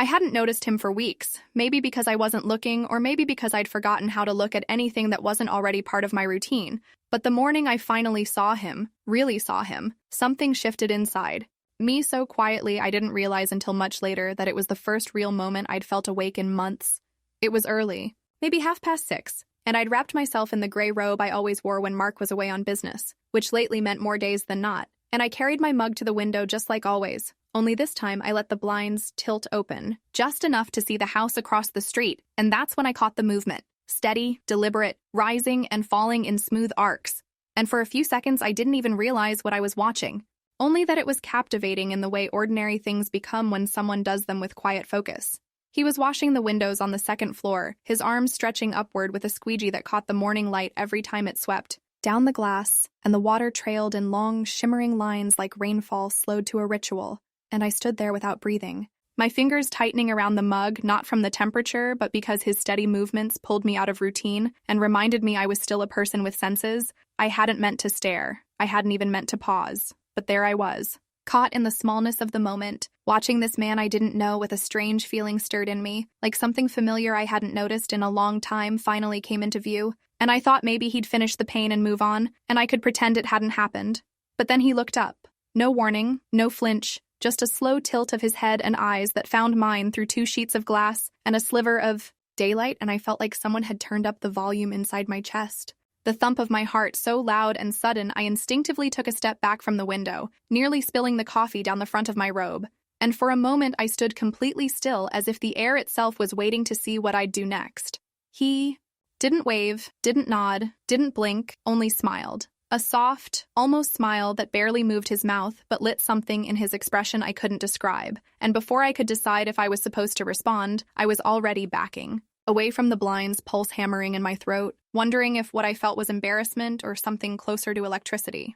I hadn't noticed him for weeks, maybe because I wasn't looking or maybe because I'd forgotten how to look at anything that wasn't already part of my routine. But the morning I finally saw him, really saw him, something shifted inside. Me so quietly I didn't realize until much later that it was the first real moment I'd felt awake in months. It was early, maybe 6:30, and I'd wrapped myself in the gray robe I always wore when Mark was away on business, which lately meant more days than not, and I carried my mug to the window just like always. Only this time I let the blinds tilt open, just enough to see the house across the street, and that's when I caught the movement. Steady, deliberate, rising and falling in smooth arcs. And for a few seconds I didn't even realize what I was watching, only that it was captivating in the way ordinary things become when someone does them with quiet focus. He was washing the windows on the second floor, his arms stretching upward with a squeegee that caught the morning light every time it swept down the glass, and the water trailed in long, shimmering lines like rainfall slowed to a ritual. And I stood there without breathing, my fingers tightening around the mug, not from the temperature, but because his steady movements pulled me out of routine and reminded me I was still a person with senses. I hadn't meant to stare. I hadn't even meant to pause. But there I was, caught in the smallness of the moment, watching this man I didn't know with a strange feeling stirred in me, like something familiar I hadn't noticed in a long time finally came into view, and I thought maybe he'd finish the pain and move on, and I could pretend it hadn't happened. But then he looked up. No warning, no flinch. Just a slow tilt of his head and eyes that found mine through 2 sheets of glass and a sliver of daylight, and I felt like someone had turned up the volume inside my chest. The thump of my heart so loud and sudden I instinctively took a step back from the window, nearly spilling the coffee down the front of my robe. And for a moment I stood completely still, as if the air itself was waiting to see what I'd do next. He didn't wave, didn't nod, didn't blink, only smiled. A soft, almost smile that barely moved his mouth but lit something in his expression I couldn't describe, and before I could decide if I was supposed to respond, I was already backing, away from the blinds, pulse hammering in my throat, wondering if what I felt was embarrassment or something closer to electricity.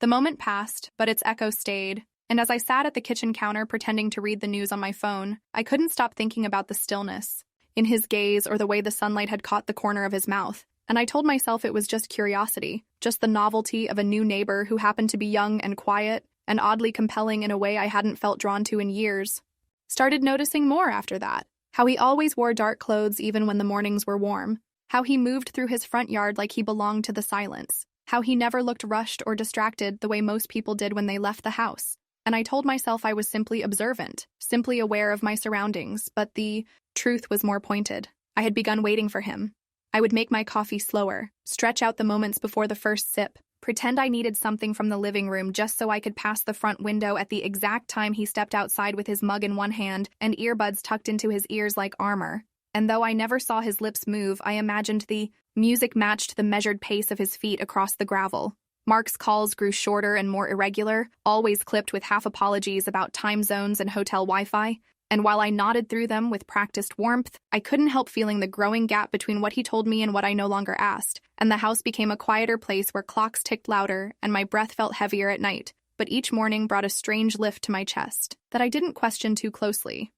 The moment passed, but its echo stayed, and as I sat at the kitchen counter pretending to read the news on my phone, I couldn't stop thinking about the stillness in his gaze or the way the sunlight had caught the corner of his mouth. And I told myself it was just curiosity, just the novelty of a new neighbor who happened to be young and quiet, and oddly compelling in a way I hadn't felt drawn to in years. Started noticing more after that. How he always wore dark clothes even when the mornings were warm. How he moved through his front yard like he belonged to the silence. How he never looked rushed or distracted the way most people did when they left the house. And I told myself I was simply observant, simply aware of my surroundings, but the truth was more pointed. I had begun waiting for him. I would make my coffee slower, stretch out the moments before the first sip, pretend I needed something from the living room just so I could pass the front window at the exact time he stepped outside with his mug in one hand and earbuds tucked into his ears like armor. And though I never saw his lips move, I imagined the music matched the measured pace of his feet across the gravel. Mark's calls grew shorter and more irregular, always clipped with half apologies about time zones and hotel Wi-Fi. And while I nodded through them with practiced warmth, I couldn't help feeling the growing gap between what he told me and what I no longer asked, and the house became a quieter place where clocks ticked louder and my breath felt heavier at night, but each morning brought a strange lift to my chest that I didn't question too closely.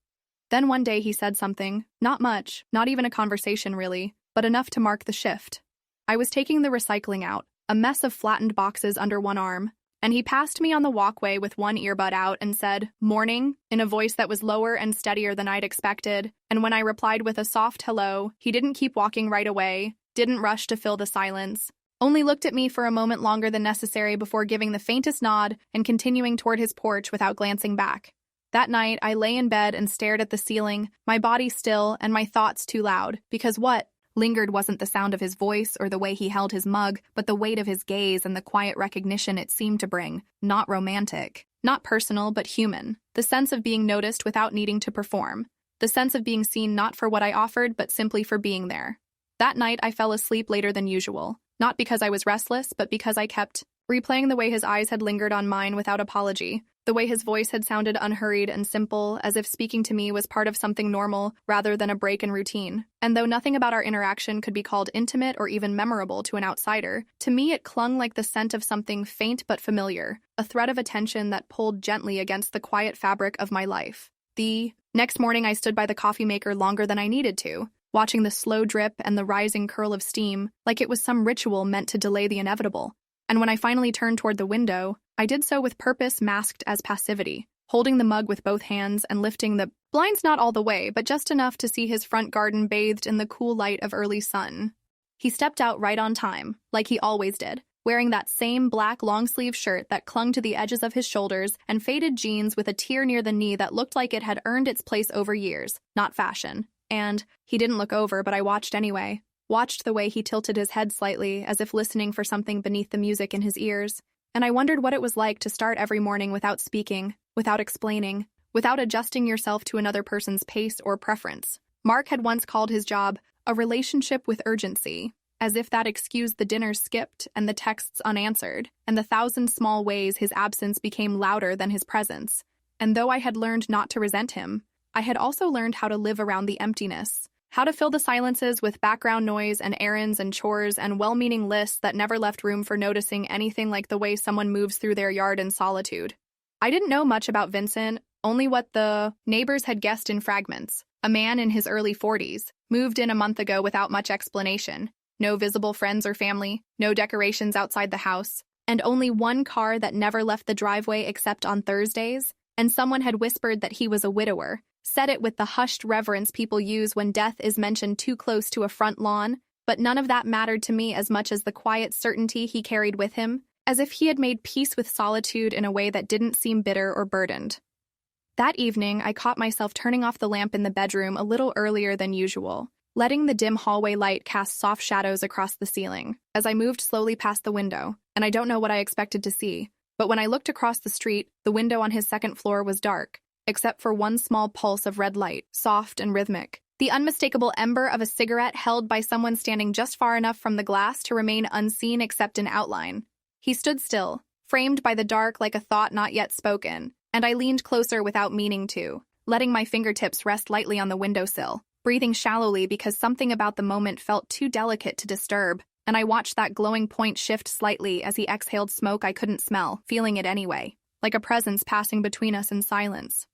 Then one day he said something, not much, not even a conversation really, but enough to mark the shift. I was taking the recycling out, a mess of flattened boxes under one arm, and he passed me on the walkway with one earbud out and said, "Morning," in a voice that was lower and steadier than I'd expected, and when I replied with a soft hello, he didn't keep walking right away, didn't rush to fill the silence, only looked at me for a moment longer than necessary before giving the faintest nod and continuing toward his porch without glancing back. That night, I lay in bed and stared at the ceiling, my body still and my thoughts too loud, because what lingered wasn't the sound of his voice or the way he held his mug, but the weight of his gaze and the quiet recognition it seemed to bring. Not romantic, not personal, but human. The sense of being noticed without needing to perform. The sense of being seen not for what I offered, but simply for being there. That night, I fell asleep later than usual. Not because I was restless, but because I kept replaying the way his eyes had lingered on mine without apology. The way his voice had sounded unhurried and simple, as if speaking to me was part of something normal rather than a break in routine. And though nothing about our interaction could be called intimate or even memorable to an outsider, to me it clung like the scent of something faint but familiar, a thread of attention that pulled gently against the quiet fabric of my life. The next morning I stood by the coffee maker longer than I needed to, watching the slow drip and the rising curl of steam like it was some ritual meant to delay the inevitable. And when I finally turned toward the window, I did so with purpose masked as passivity, holding the mug with both hands and lifting the Blinds not all the way, but just enough to see his front garden bathed in the cool light of early sun. He stepped out right on time, like he always did, wearing that same black long-sleeve shirt that clung to the edges of his shoulders and faded jeans with a tear near the knee that looked like it had earned its place over years, not fashion. And he didn't look over, but I watched anyway. Watched the way he tilted his head slightly, as if listening for something beneath the music in his ears. And I wondered what it was like to start every morning without speaking, without explaining, without adjusting yourself to another person's pace or preference. Mark had once called his job a relationship with urgency, as if that excused the dinners skipped and the texts unanswered, and the thousand small ways his absence became louder than his presence. And though I had learned not to resent him, I had also learned how to live around the emptiness, how to fill the silences with background noise and errands and chores and well-meaning lists that never left room for noticing anything like the way someone moves through their yard in solitude. I didn't know much about Vincent, only what the neighbors had guessed in fragments. A man in his early 40s, moved in a month ago without much explanation. No visible friends or family, no decorations outside the house, and only one car that never left the driveway except on Thursdays, and someone had whispered that he was a widower, said it with the hushed reverence people use when death is mentioned too close to a front lawn, but none of that mattered to me as much as the quiet certainty he carried with him, as if he had made peace with solitude in a way that didn't seem bitter or burdened. That evening, I caught myself turning off the lamp in the bedroom a little earlier than usual, letting the dim hallway light cast soft shadows across the ceiling as I moved slowly past the window, and I don't know what I expected to see, but when I looked across the street, the window on his second floor was dark, except for one small pulse of red light, soft and rhythmic, the unmistakable ember of a cigarette held by someone standing just far enough from the glass to remain unseen except in outline. He stood still, framed by the dark like a thought not yet spoken, and I leaned closer without meaning to, letting my fingertips rest lightly on the windowsill, breathing shallowly because something about the moment felt too delicate to disturb, and I watched that glowing point shift slightly as he exhaled smoke I couldn't smell, feeling it anyway, like a presence passing between us in silence.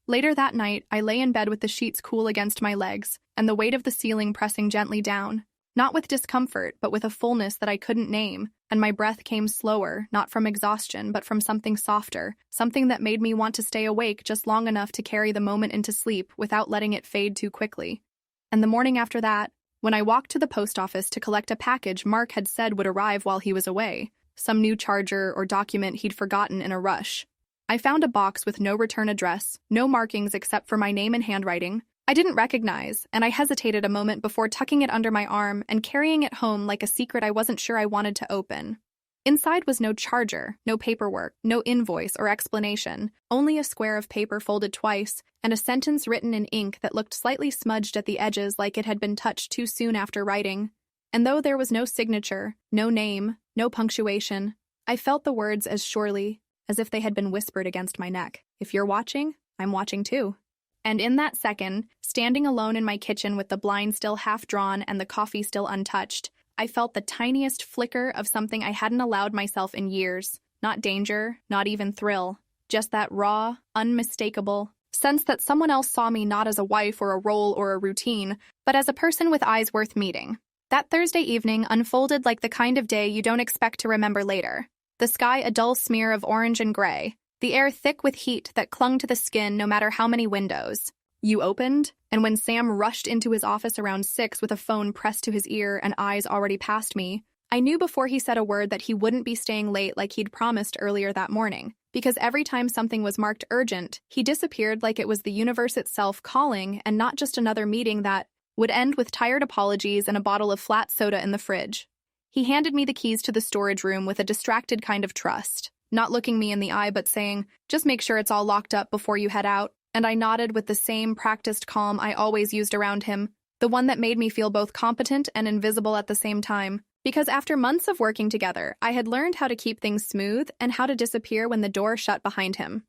Later that night, I lay in bed with the sheets cool against my legs, and the weight of the ceiling pressing gently down, not with discomfort, but with a fullness that I couldn't name, and my breath came slower, not from exhaustion, but from something softer, something that made me want to stay awake just long enough to carry the moment into sleep without letting it fade too quickly. And the morning after that, when I walked to the post office to collect a package Mark had said would arrive while he was away, some new charger or document he'd forgotten in a rush, I found a box with no return address, no markings except for my name and handwriting I didn't recognize, and I hesitated a moment before tucking it under my arm and carrying it home like a secret I wasn't sure I wanted to open. Inside was no charger, no paperwork, no invoice or explanation, only a square of paper folded twice, and a sentence written in ink that looked slightly smudged at the edges like it had been touched too soon after writing. And though there was no signature, no name, no punctuation, I felt the words as surely as if they had been whispered against my neck. If you're watching, I'm watching too. And in that second, standing alone in my kitchen with the blind still half drawn and the coffee still untouched, I felt the tiniest flicker of something I hadn't allowed myself in years. Not danger, not even thrill. Just that raw, unmistakable sense that someone else saw me not as a wife or a role or a routine, but as a person with eyes worth meeting. That Thursday evening unfolded like the kind of day you don't expect to remember later. The sky a dull smear of orange and gray. The air thick with heat that clung to the skin no matter how many windows. You opened, and when Sam rushed into his office around 6 with a phone pressed to his ear and eyes already past me, I knew before he said a word that he wouldn't be staying late like he'd promised earlier that morning, because every time something was marked urgent, he disappeared like it was the universe itself calling and not just another meeting that would end with tired apologies and a bottle of flat soda in the fridge. He handed me the keys to the storage room with a distracted kind of trust, not looking me in the eye but saying, "Just make sure it's all locked up before you head out." And I nodded with the same practiced calm I always used around him, the one that made me feel both competent and invisible at the same time. Because after months of working together, I had learned how to keep things smooth and how to disappear when the door shut behind him.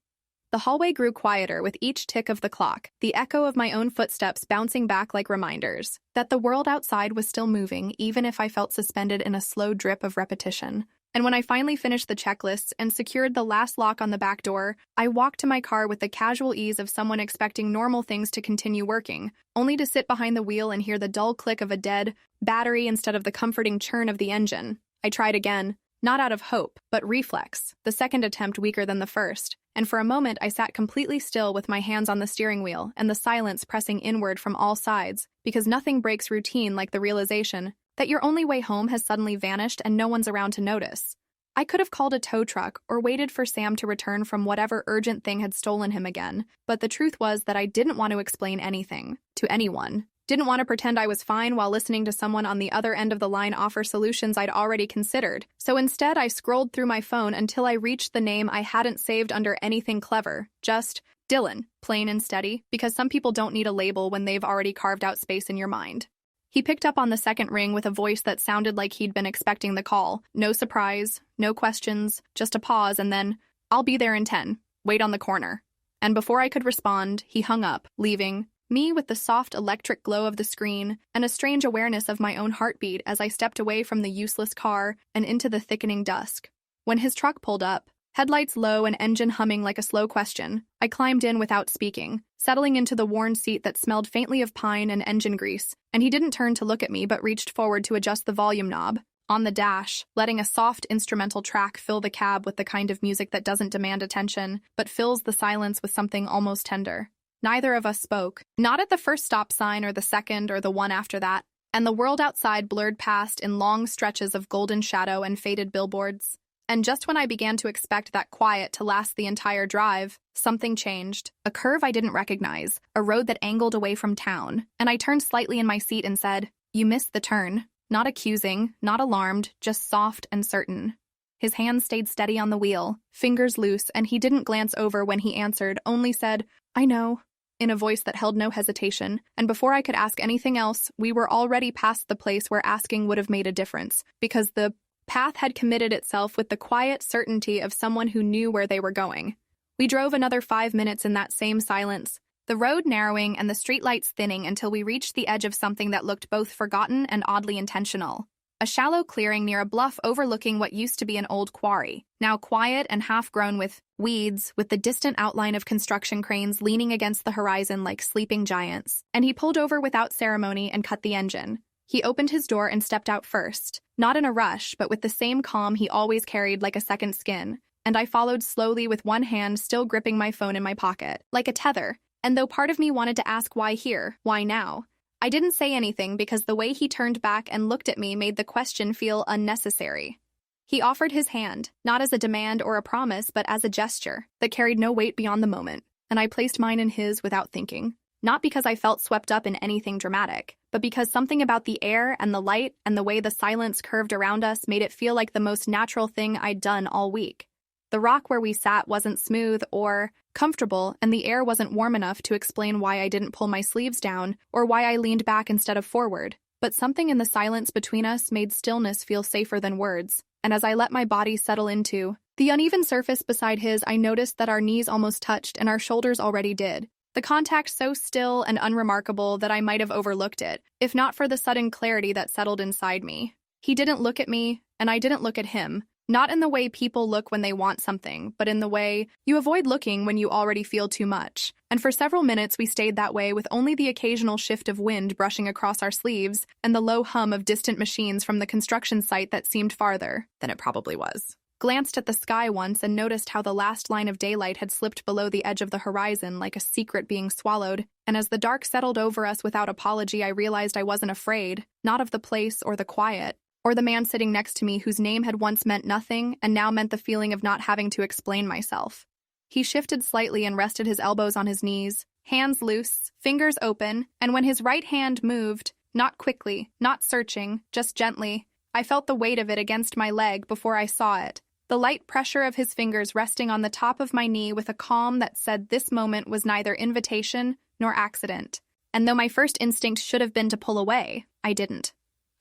The hallway grew quieter with each tick of the clock, the echo of my own footsteps bouncing back like reminders that the world outside was still moving even if I felt suspended in a slow drip of repetition. And when I finally finished the checklists and secured the last lock on the back door, I walked to my car with the casual ease of someone expecting normal things to continue working, only to sit behind the wheel and hear the dull click of a dead battery instead of the comforting churn of the engine. I tried again, not out of hope, but reflex, the second attempt weaker than the first. and for a moment I sat completely still with my hands on the steering wheel and the silence pressing inward from all sides, because nothing breaks routine like the realization that your only way home has suddenly vanished and no one's around to notice. I could have called a tow truck or waited for Sam to return from whatever urgent thing had stolen him again, but the truth was that I didn't want to explain anything to anyone. Didn't want to pretend I was fine while listening to someone on the other end of the line offer solutions I'd already considered. So instead, I scrolled through my phone until I reached the name I hadn't saved under anything clever, just Dylan, plain and steady, because some people don't need a label when they've already carved out space in your mind. He picked up on the second ring with a voice that sounded like he'd been expecting the call. No surprise, no questions, just a pause, and then, "I'll be there in 10. Wait on the corner." And before I could respond, he hung up, leaving me with the soft electric glow of the screen and a strange awareness of my own heartbeat as I stepped away from the useless car and into the thickening dusk. When his truck pulled up, headlights low and engine humming like a slow question, I climbed in without speaking, settling into the worn seat that smelled faintly of pine and engine grease, and he didn't turn to look at me but reached forward to adjust the volume knob. On the dash, letting a soft instrumental track fill the cab with the kind of music that doesn't demand attention, but fills the silence with something almost tender. Neither of us spoke, not at the first stop sign or the second or the one after that, and the world outside blurred past in long stretches of golden shadow and faded billboards. And just when I began to expect that quiet to last the entire drive, something changed. A curve I didn't recognize, a road that angled away from town, and I turned slightly in my seat and said, "You missed the turn." Not accusing, not alarmed, just soft and certain. His hands stayed steady on the wheel, fingers loose, and he didn't glance over when he answered, only said, "I know," in a voice that held no hesitation, and before I could ask anything else, we were already past the place where asking would have made a difference, because the path had committed itself with the quiet certainty of someone who knew where they were going. We drove another 5 minutes in that same silence, the road narrowing and the streetlights thinning until we reached the edge of something that looked both forgotten and oddly intentional. A shallow clearing near a bluff overlooking what used to be an old quarry, now quiet and half-grown with weeds, with the distant outline of construction cranes leaning against the horizon like sleeping giants. And he pulled over without ceremony and cut the engine. He opened his door and stepped out first, not in a rush, but with the same calm he always carried like a second skin. And I followed slowly with one hand still gripping my phone in my pocket, like a tether. And though part of me wanted to ask why here, why now, I didn't say anything because the way he turned back and looked at me made the question feel unnecessary. He offered his hand, not as a demand or a promise, but as a gesture that carried no weight beyond the moment, and I placed mine in his without thinking. Not because I felt swept up in anything dramatic, but because something about the air and the light and the way the silence curved around us made it feel like the most natural thing I'd done all week. The rock where we sat wasn't smooth or comfortable, and the air wasn't warm enough to explain why I didn't pull my sleeves down or why I leaned back instead of forward. But something in the silence between us made stillness feel safer than words, and as I let my body settle into the uneven surface beside his, I noticed that our knees almost touched and our shoulders already did. The contact so still and unremarkable that I might have overlooked it, if not for the sudden clarity that settled inside me. He didn't look at me, and I didn't look at him. Not in the way people look when they want something, but in the way you avoid looking when you already feel too much. And for several minutes we stayed that way with only the occasional shift of wind brushing across our sleeves and the low hum of distant machines from the construction site that seemed farther than it probably was. Glanced at the sky once and noticed how the last line of daylight had slipped below the edge of the horizon like a secret being swallowed, and as the dark settled over us without apology I realized I wasn't afraid, not of the place or the quiet, or the man sitting next to me whose name had once meant nothing and now meant the feeling of not having to explain myself. He shifted slightly and rested his elbows on his knees, hands loose, fingers open, and when his right hand moved, not quickly, not searching, just gently, I felt the weight of it against my leg before I saw it, the light pressure of his fingers resting on the top of my knee with a calm that said this moment was neither invitation nor accident. And though my first instinct should have been to pull away, I didn't.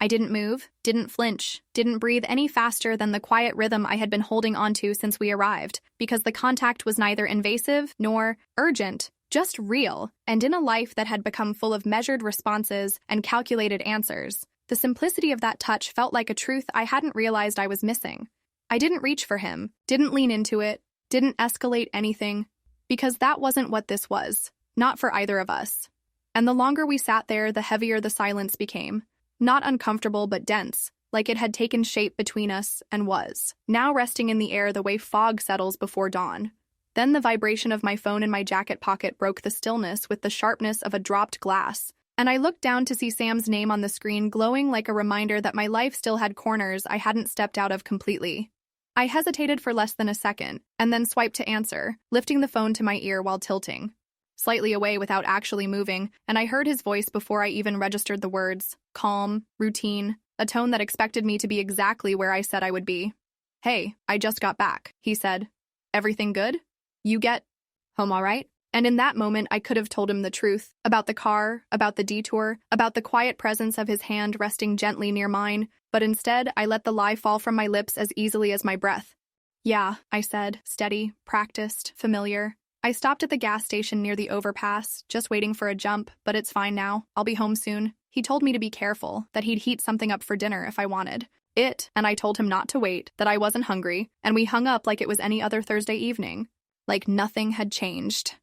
I didn't move, didn't flinch, didn't breathe any faster than the quiet rhythm I had been holding onto since we arrived, because the contact was neither invasive nor urgent, just real, and in a life that had become full of measured responses and calculated answers, the simplicity of that touch felt like a truth I hadn't realized I was missing. I didn't reach for him, didn't lean into it, didn't escalate anything, because that wasn't what this was, not for either of us. And the longer we sat there, the heavier the silence became. Not uncomfortable, but dense, like it had taken shape between us and was, now resting in the air the way fog settles before dawn. Then the vibration of my phone in my jacket pocket broke the stillness with the sharpness of a dropped glass, and I looked down to see Sam's name on the screen glowing like a reminder that my life still had corners I hadn't stepped out of completely. I hesitated for less than a second, and then swiped to answer, lifting the phone to my ear while tilting slightly away without actually moving, and I heard his voice before I even registered the words. Calm, routine, a tone that expected me to be exactly where I said I would be. "Hey, I just got back," he said. "Everything good? You get home all right?" And in that moment, I could have told him the truth about the car, about the detour, about the quiet presence of his hand resting gently near mine, but instead, I let the lie fall from my lips as easily as my breath. "Yeah," I said, steady, practiced, familiar. "I stopped at the gas station near the overpass, just waiting for a jump, but it's fine now. I'll be home soon." He told me to be careful, that he'd heat something up for dinner if I wanted it, and I told him not to wait, that I wasn't hungry, and we hung up like it was any other Thursday evening. Like nothing had changed.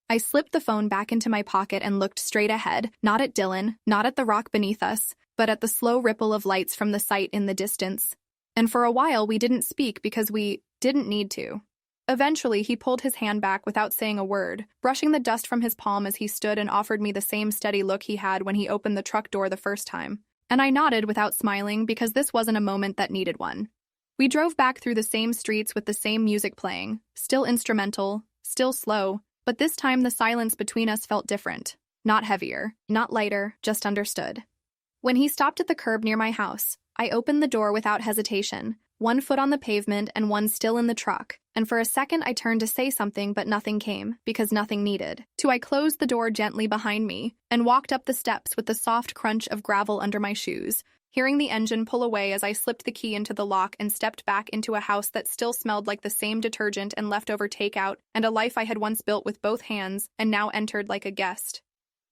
I slipped the phone back into my pocket and looked straight ahead, not at Dylan, not at the rock beneath us, but at the slow ripple of lights from the site in the distance. And for a while, we didn't speak because we didn't need to. Eventually, he pulled his hand back without saying a word, brushing the dust from his palm as he stood and offered me the same steady look he had when he opened the truck door the first time. And I nodded without smiling because this wasn't a moment that needed one. We drove back through the same streets with the same music playing, still instrumental, still slow, but this time the silence between us felt different. Not heavier, not lighter, just understood. When he stopped at the curb near my house, I opened the door without hesitation, one foot on the pavement and one still in the truck, and for a second I turned to say something but nothing came, because nothing needed. I closed the door gently behind me and walked up the steps with the soft crunch of gravel under my shoes, hearing the engine pull away as I slipped the key into the lock and stepped back into a house that still smelled like the same detergent and leftover takeout and a life I had once built with both hands and now entered like a guest.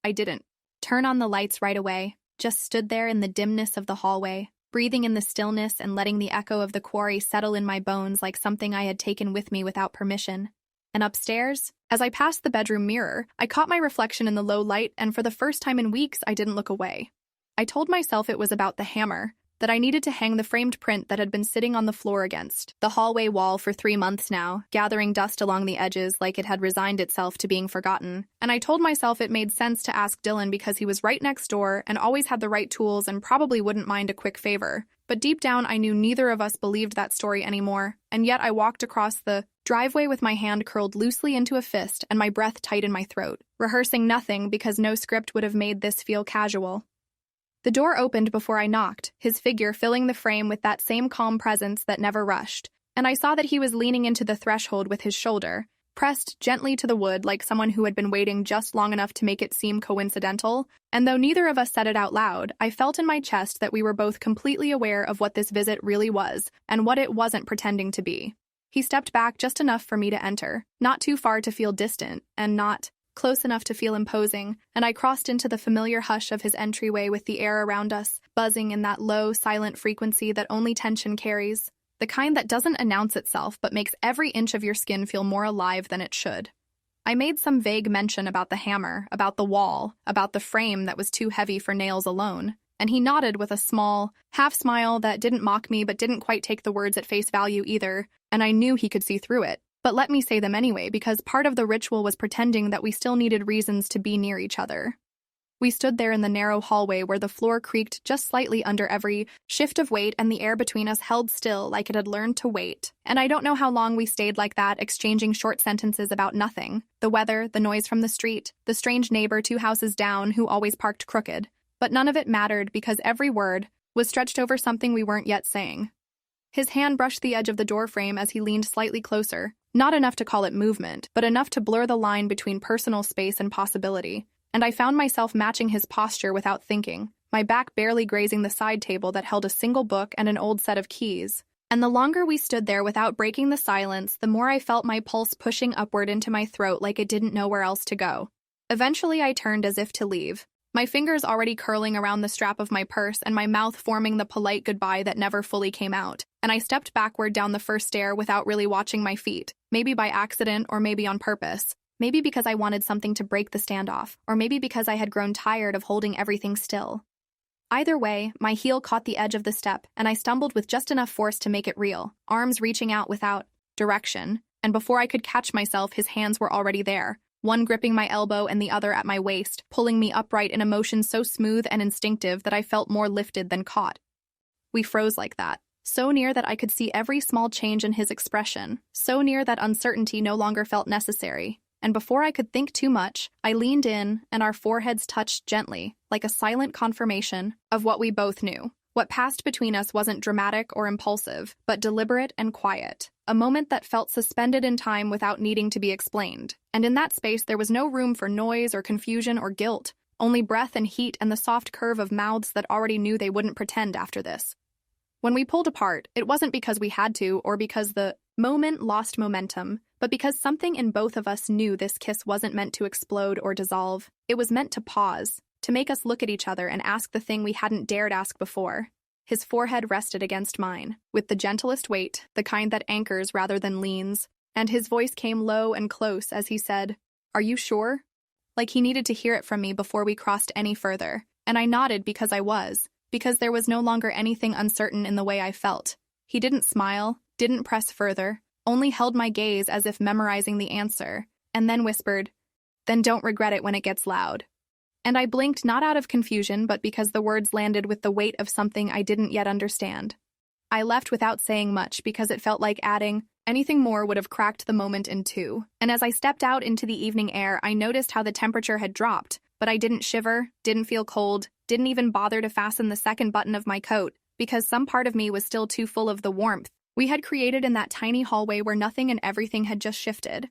I didn't turn on the lights right away, just stood there in the dimness of the hallway, breathing in the stillness and letting the echo of the quarry settle in my bones like something I had taken with me without permission. And upstairs, as I passed the bedroom mirror, I caught my reflection in the low light, and for the first time in weeks, I didn't look away. I told myself it was about the hammer, that I needed to hang the framed print that had been sitting on the floor against the hallway wall for 3 months now, gathering dust along the edges like it had resigned itself to being forgotten. And I told myself it made sense to ask Dylan because he was right next door and always had the right tools and probably wouldn't mind a quick favor. But deep down, I knew neither of us believed that story anymore, and yet I walked across the driveway with my hand curled loosely into a fist and my breath tight in my throat, rehearsing nothing because no script would have made this feel casual. The door opened before I knocked, his figure filling the frame with that same calm presence that never rushed, and I saw that he was leaning into the threshold with his shoulder, pressed gently to the wood like someone who had been waiting just long enough to make it seem coincidental, and though neither of us said it out loud, I felt in my chest that we were both completely aware of what this visit really was, and what it wasn't pretending to be. He stepped back just enough for me to enter, not too far to feel distant, and not close enough to feel imposing, and I crossed into the familiar hush of his entryway with the air around us, buzzing in that low, silent frequency that only tension carries, the kind that doesn't announce itself but makes every inch of your skin feel more alive than it should. I made some vague mention about the hammer, about the wall, about the frame that was too heavy for nails alone, and he nodded with a small, half-smile that didn't mock me but didn't quite take the words at face value either, and I knew he could see through it. But let me say them anyway, because part of the ritual was pretending that we still needed reasons to be near each other. We stood there in the narrow hallway where the floor creaked just slightly under every shift of weight and the air between us held still like it had learned to wait. And I don't know how long we stayed like that, exchanging short sentences about nothing. The weather, the noise from the street, the strange neighbor 2 houses down who always parked crooked. But none of it mattered because every word was stretched over something we weren't yet saying. His hand brushed the edge of the doorframe as he leaned slightly closer. Not enough to call it movement, but enough to blur the line between personal space and possibility, and I found myself matching his posture without thinking, my back barely grazing the side table that held a single book and an old set of keys. And the longer we stood there without breaking the silence, the more I felt my pulse pushing upward into my throat like it didn't know where else to go. Eventually I turned as if to leave, my fingers already curling around the strap of my purse and my mouth forming the polite goodbye that never fully came out, and I stepped backward down the first stair without really watching my feet, maybe by accident or maybe on purpose, maybe because I wanted something to break the standoff, or maybe because I had grown tired of holding everything still. Either way, my heel caught the edge of the step, and I stumbled with just enough force to make it real, arms reaching out without direction, and before I could catch myself, his hands were already there, one gripping my elbow and the other at my waist, pulling me upright in a motion so smooth and instinctive that I felt more lifted than caught. We froze like that, so near that I could see every small change in his expression, so near that uncertainty no longer felt necessary. And before I could think too much, I leaned in and our foreheads touched gently, like a silent confirmation of what we both knew. What passed between us wasn't dramatic or impulsive, but deliberate and quiet, a moment that felt suspended in time without needing to be explained. And in that space there was no room for noise or confusion or guilt, only breath and heat and the soft curve of mouths that already knew they wouldn't pretend after this. When we pulled apart, it wasn't because we had to or because the moment lost momentum, but because something in both of us knew this kiss wasn't meant to explode or dissolve. It was meant to pause, to make us look at each other and ask the thing we hadn't dared ask before. His forehead rested against mine, with the gentlest weight, the kind that anchors rather than leans, and his voice came low and close as he said, "Are you sure?" Like he needed to hear it from me before we crossed any further, and I nodded because I was, because there was no longer anything uncertain in the way I felt. He didn't smile, didn't press further, only held my gaze as if memorizing the answer, and then whispered, "Then don't regret it when it gets loud." And I blinked not out of confusion, but because the words landed with the weight of something I didn't yet understand. I left without saying much because it felt like adding anything more would have cracked the moment in two. And as I stepped out into the evening air, I noticed how the temperature had dropped, but I didn't shiver, didn't feel cold, didn't even bother to fasten the second button of my coat, because some part of me was still too full of the warmth we had created in that tiny hallway where nothing and everything had just shifted.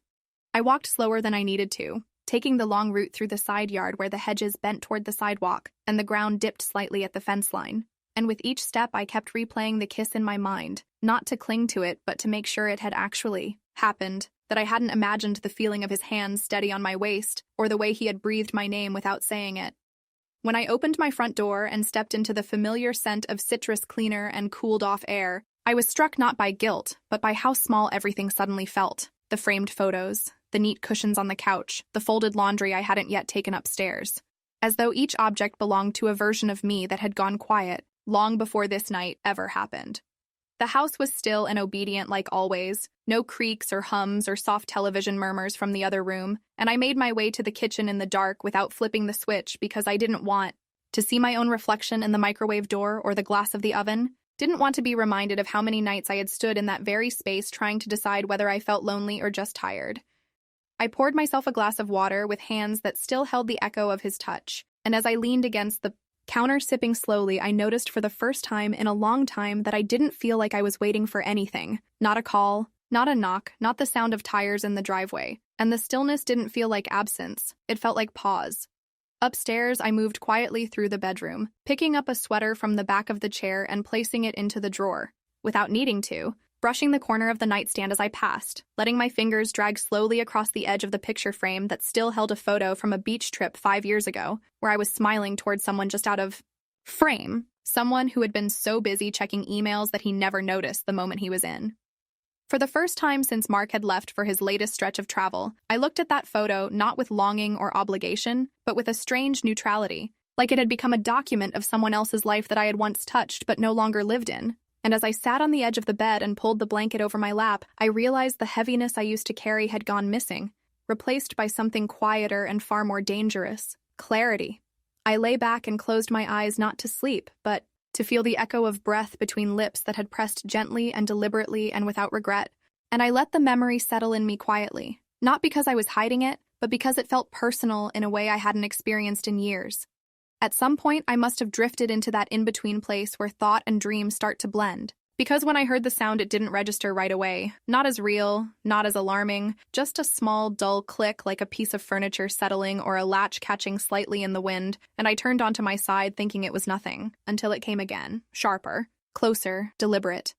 I walked slower than I needed to, taking the long route through the side yard where the hedges bent toward the sidewalk and the ground dipped slightly at the fence line. And with each step I kept replaying the kiss in my mind, not to cling to it but to make sure it had actually happened, that I hadn't imagined the feeling of his hands steady on my waist or the way he had breathed my name without saying it. When I opened my front door and stepped into the familiar scent of citrus cleaner and cooled-off air, I was struck not by guilt, but by how small everything suddenly felt. The framed photos, the neat cushions on the couch, the folded laundry I hadn't yet taken upstairs. As though each object belonged to a version of me that had gone quiet, long before this night ever happened. The house was still and obedient like always, no creaks or hums or soft television murmurs from the other room, and I made my way to the kitchen in the dark without flipping the switch because I didn't want to see my own reflection in the microwave door or the glass of the oven. Didn't want to be reminded of how many nights I had stood in that very space trying to decide whether I felt lonely or just tired. I poured myself a glass of water with hands that still held the echo of his touch, and as I leaned against the counter sipping slowly, I noticed for the first time in a long time that I didn't feel like I was waiting for anything. Not a call, not a knock, not the sound of tires in the driveway, and the stillness didn't feel like absence. It felt like pause. Upstairs, I moved quietly through the bedroom, picking up a sweater from the back of the chair and placing it into the drawer, without needing to, brushing the corner of the nightstand as I passed, letting my fingers drag slowly across the edge of the picture frame that still held a photo from a beach trip 5 years ago, where I was smiling towards someone just out of frame, someone who had been so busy checking emails that he never noticed the moment he was in. For the first time since Mark had left for his latest stretch of travel, I looked at that photo not with longing or obligation, but with a strange neutrality, like it had become a document of someone else's life that I had once touched but no longer lived in. And as I sat on the edge of the bed and pulled the blanket over my lap, I realized the heaviness I used to carry had gone missing, replaced by something quieter and far more dangerous: clarity. I lay back and closed my eyes not to sleep, but to feel the echo of breath between lips that had pressed gently and deliberately and without regret. And I let the memory settle in me quietly, not because I was hiding it, but because it felt personal in a way I hadn't experienced in years. At some point, I must have drifted into that in-between place where thought and dream start to blend. Because when I heard the sound, it didn't register right away. Not as real, not as alarming, just a small, dull click like a piece of furniture settling or a latch catching slightly in the wind, and I turned onto my side thinking it was nothing, until it came again, sharper, closer, deliberate.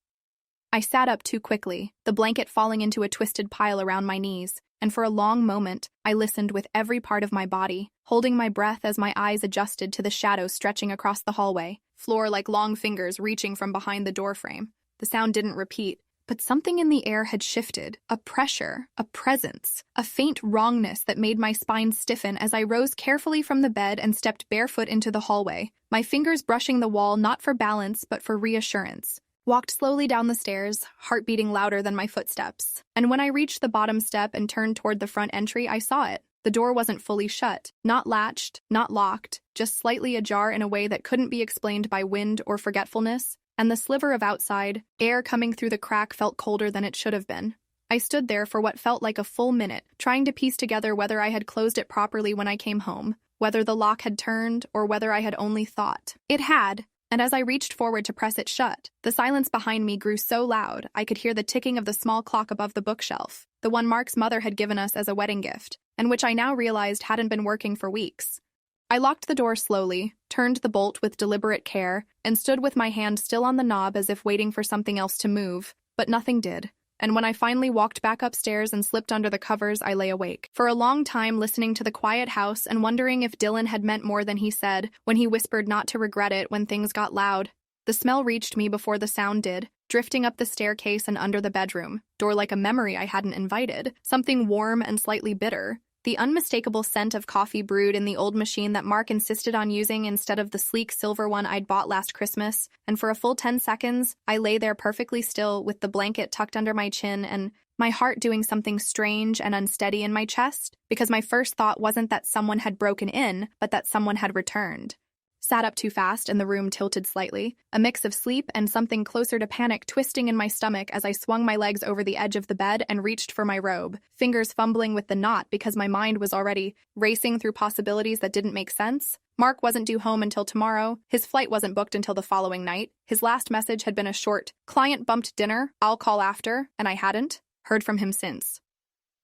I sat up too quickly, the blanket falling into a twisted pile around my knees, and for a long moment, I listened with every part of my body, holding my breath as my eyes adjusted to the shadows stretching across the hallway, floor like long fingers reaching from behind the doorframe. The sound didn't repeat, but something in the air had shifted, a pressure, a presence, a faint wrongness that made my spine stiffen as I rose carefully from the bed and stepped barefoot into the hallway, my fingers brushing the wall not for balance but for reassurance. Walked slowly down the stairs, heart beating louder than my footsteps. And when I reached the bottom step and turned toward the front entry, I saw it. The door wasn't fully shut, not latched, not locked, just slightly ajar in a way that couldn't be explained by wind or forgetfulness, and the sliver of outside air coming through the crack felt colder than it should have been. I stood there for what felt like a full minute, trying to piece together whether I had closed it properly when I came home, whether the lock had turned, or whether I had only thought. It had, and as I reached forward to press it shut, the silence behind me grew so loud I could hear the ticking of the small clock above the bookshelf, the one Mark's mother had given us as a wedding gift, and which I now realized hadn't been working for weeks. I locked the door slowly, turned the bolt with deliberate care, and stood with my hand still on the knob as if waiting for something else to move, but nothing did. And when I finally walked back upstairs and slipped under the covers, I lay awake. For a long time listening to the quiet house and wondering if Dylan had meant more than he said when he whispered not to regret it when things got loud. The smell reached me before the sound did, drifting up the staircase and under the bedroom, door like a memory I hadn't invited, something warm and slightly bitter. The unmistakable scent of coffee brewed in the old machine that Mark insisted on using instead of the sleek silver one I'd bought last Christmas, and for a full 10 seconds, I lay there perfectly still with the blanket tucked under my chin and my heart doing something strange and unsteady in my chest, because my first thought wasn't that someone had broken in, but that someone had returned. Sat up too fast and the room tilted slightly, a mix of sleep and something closer to panic twisting in my stomach as I swung my legs over the edge of the bed and reached for my robe, fingers fumbling with the knot because my mind was already racing through possibilities that didn't make sense. Mark wasn't due home until tomorrow, his flight wasn't booked until the following night, his last message had been a short, client-bumped dinner, I'll call after, and I hadn't heard from him since.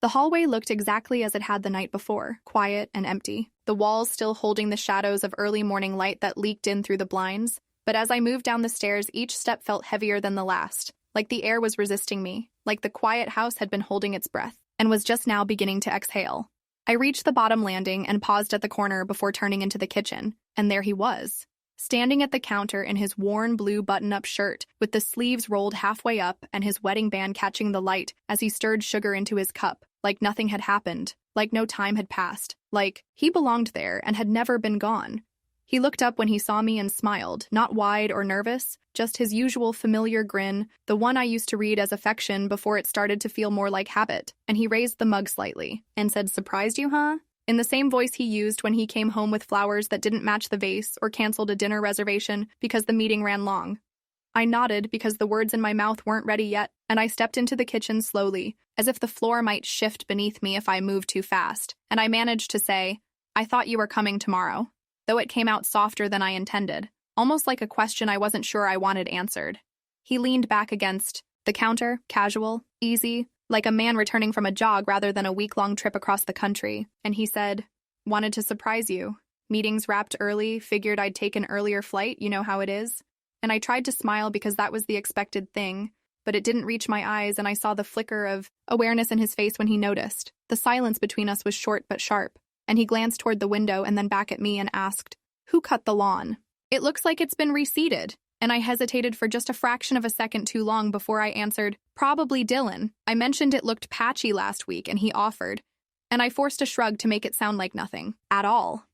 The hallway looked exactly as it had the night before, quiet and empty, the walls still holding the shadows of early morning light that leaked in through the blinds. But as I moved down the stairs, each step felt heavier than the last, like the air was resisting me, like the quiet house had been holding its breath, and was just now beginning to exhale. I reached the bottom landing and paused at the corner before turning into the kitchen, and there he was, standing at the counter in his worn blue button-up shirt, with the sleeves rolled halfway up and his wedding band catching the light as he stirred sugar into his cup, like nothing had happened, like no time had passed, like he belonged there and had never been gone. He looked up when he saw me and smiled, not wide or nervous, just his usual familiar grin, the one I used to read as affection before it started to feel more like habit, and he raised the mug slightly and said, "Surprised you, huh?" in the same voice he used when he came home with flowers that didn't match the vase or canceled a dinner reservation because the meeting ran long. I nodded because the words in my mouth weren't ready yet, and I stepped into the kitchen slowly, as if the floor might shift beneath me if I moved too fast, and I managed to say, "I thought you were coming tomorrow," though it came out softer than I intended, almost like a question I wasn't sure I wanted answered. He leaned back against the counter, casual, easy, like a man returning from a jog rather than a week-long trip across the country, and he said, "Wanted to surprise you. Meetings wrapped early, figured I'd take an earlier flight, you know how it is." And I tried to smile because that was the expected thing, but it didn't reach my eyes, and I saw the flicker of awareness in his face when he noticed. The silence between us was short but sharp, and he glanced toward the window and then back at me and asked, "Who cut the lawn?" "It looks like it's been reseeded," and I hesitated for just a fraction of a second too long before I answered, "Probably Dylan. I mentioned it looked patchy last week, and he offered," and I forced a shrug to make it sound like nothing at all.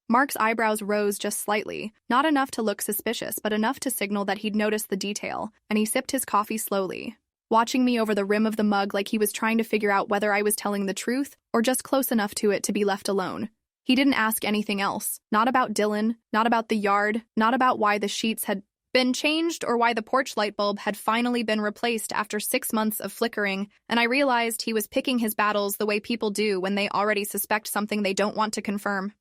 Mark's eyebrows rose just slightly, not enough to look suspicious, but enough to signal that he'd noticed the detail, and he sipped his coffee slowly, watching me over the rim of the mug like he was trying to figure out whether I was telling the truth or just close enough to it to be left alone. He didn't ask anything else, not about Dylan, not about the yard, not about why the sheets had been changed or why the porch light bulb had finally been replaced after 6 months of flickering, and I realized he was picking his battles the way people do when they already suspect something they don't want to confirm.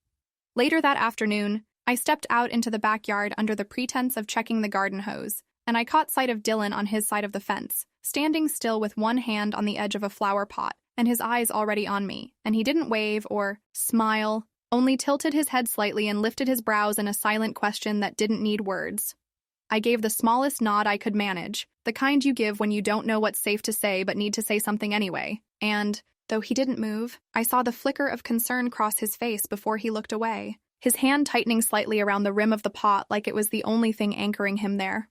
Later that afternoon, I stepped out into the backyard under the pretense of checking the garden hose, and I caught sight of Dylan on his side of the fence, standing still with one hand on the edge of a flower pot, and his eyes already on me, and he didn't wave or smile, only tilted his head slightly and lifted his brows in a silent question that didn't need words. I gave the smallest nod I could manage, the kind you give when you don't know what's safe to say but need to say something anyway, and though he didn't move, I saw the flicker of concern cross his face before he looked away, his hand tightening slightly around the rim of the pot like it was the only thing anchoring him there.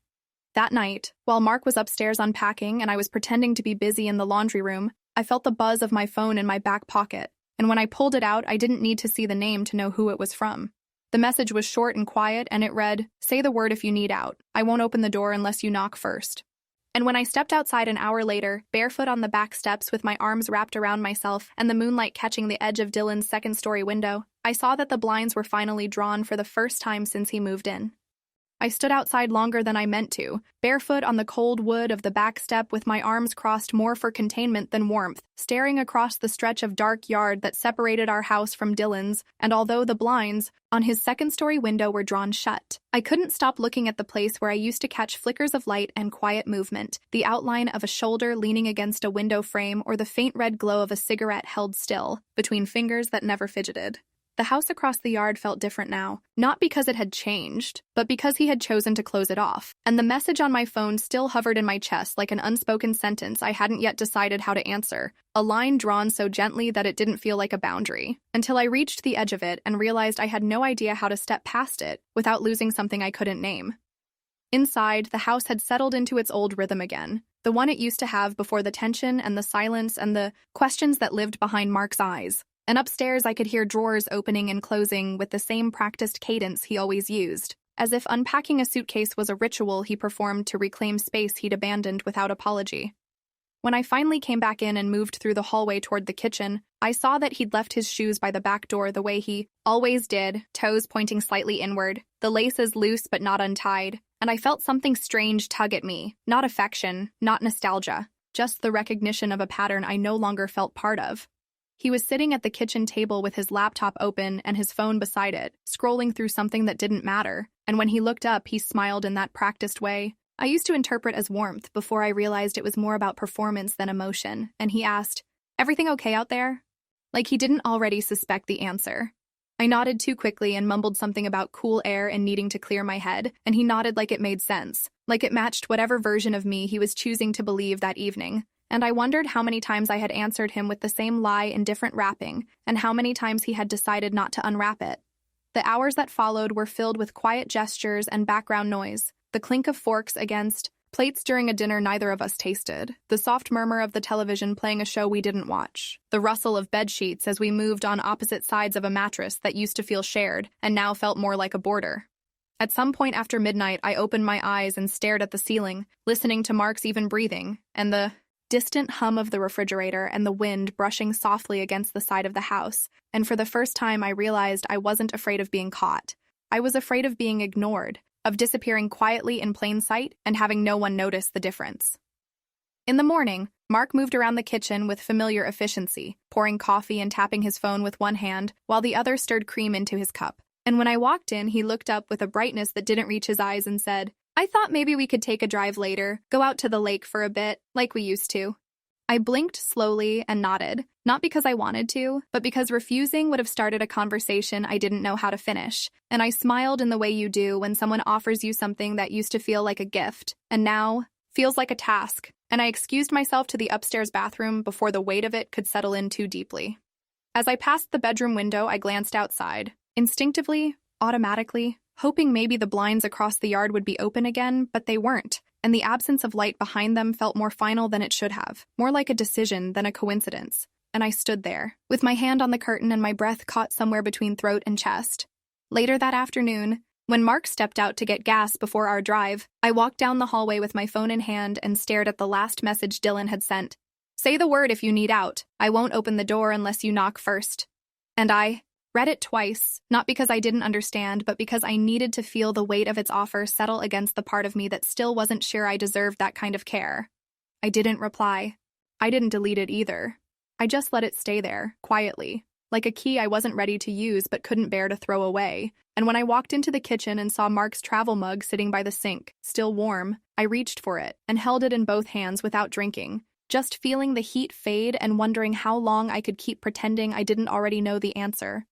That night, while Mark was upstairs unpacking and I was pretending to be busy in the laundry room, I felt the buzz of my phone in my back pocket, and when I pulled it out, I didn't need to see the name to know who it was from. The message was short and quiet, and it read, "Say the word if you need out. I won't open the door unless you knock first." And when I stepped outside an hour later, barefoot on the back steps with my arms wrapped around myself and the moonlight catching the edge of Dylan's second-story window, I saw that the blinds were finally drawn for the first time since he moved in. I stood outside longer than I meant to, barefoot on the cold wood of the back step with my arms crossed more for containment than warmth, staring across the stretch of dark yard that separated our house from Dylan's, and although the blinds on his second-story window were drawn shut, I couldn't stop looking at the place where I used to catch flickers of light and quiet movement, the outline of a shoulder leaning against a window frame or the faint red glow of a cigarette held still, between fingers that never fidgeted. The house across the yard felt different now, not because it had changed, but because he had chosen to close it off, and the message on my phone still hovered in my chest like an unspoken sentence I hadn't yet decided how to answer, a line drawn so gently that it didn't feel like a boundary, until I reached the edge of it and realized I had no idea how to step past it without losing something I couldn't name. Inside, the house had settled into its old rhythm again, the one it used to have before the tension and the silence and the questions that lived behind Mark's eyes. And upstairs I could hear drawers opening and closing with the same practiced cadence he always used, as if unpacking a suitcase was a ritual he performed to reclaim space he'd abandoned without apology. When I finally came back in and moved through the hallway toward the kitchen, I saw that he'd left his shoes by the back door the way he always did, toes pointing slightly inward, the laces loose but not untied, and I felt something strange tug at me, not affection, not nostalgia, just the recognition of a pattern I no longer felt part of. He was sitting at the kitchen table with his laptop open and his phone beside it, scrolling through something that didn't matter, and when he looked up, he smiled in that practiced way I used to interpret as warmth before I realized it was more about performance than emotion, and he asked, "Everything okay out there?" Like he didn't already suspect the answer. I nodded too quickly and mumbled something about cool air and needing to clear my head, and he nodded like it made sense, like it matched whatever version of me he was choosing to believe that evening. And I wondered how many times I had answered him with the same lie in different wrapping, and how many times he had decided not to unwrap it. The hours that followed were filled with quiet gestures and background noise, the clink of forks against plates during a dinner neither of us tasted, the soft murmur of the television playing a show we didn't watch, the rustle of bed sheets as we moved on opposite sides of a mattress that used to feel shared and now felt more like a border. At some point after midnight, I opened my eyes and stared at the ceiling, listening to Mark's even breathing, and the distant hum of the refrigerator and the wind brushing softly against the side of the house, and for the first time I realized I wasn't afraid of being caught. I was afraid of being ignored, of disappearing quietly in plain sight and having no one notice the difference. In the morning, Mark moved around the kitchen with familiar efficiency, pouring coffee and tapping his phone with one hand while the other stirred cream into his cup. And when I walked in, he looked up with a brightness that didn't reach his eyes and said, "I thought maybe we could take a drive later, go out to the lake for a bit, like we used to." I blinked slowly and nodded, not because I wanted to, but because refusing would have started a conversation I didn't know how to finish, and I smiled in the way you do when someone offers you something that used to feel like a gift, and now feels like a task, and I excused myself to the upstairs bathroom before the weight of it could settle in too deeply. As I passed the bedroom window, I glanced outside, instinctively, automatically, hoping maybe the blinds across the yard would be open again, but they weren't, and the absence of light behind them felt more final than it should have, more like a decision than a coincidence. And I stood there, with my hand on the curtain and my breath caught somewhere between throat and chest. Later that afternoon, when Mark stepped out to get gas before our drive, I walked down the hallway with my phone in hand and stared at the last message Dylan had sent. "Say the word if you need out. I won't open the door unless you knock first." And I read it twice, not because I didn't understand, but because I needed to feel the weight of its offer settle against the part of me that still wasn't sure I deserved that kind of care. I didn't reply. I didn't delete it either. I just let it stay there, quietly, like a key I wasn't ready to use but couldn't bear to throw away. And when I walked into the kitchen and saw Mark's travel mug sitting by the sink, still warm, I reached for it and held it in both hands without drinking, just feeling the heat fade and wondering how long I could keep pretending I didn't already know the answer.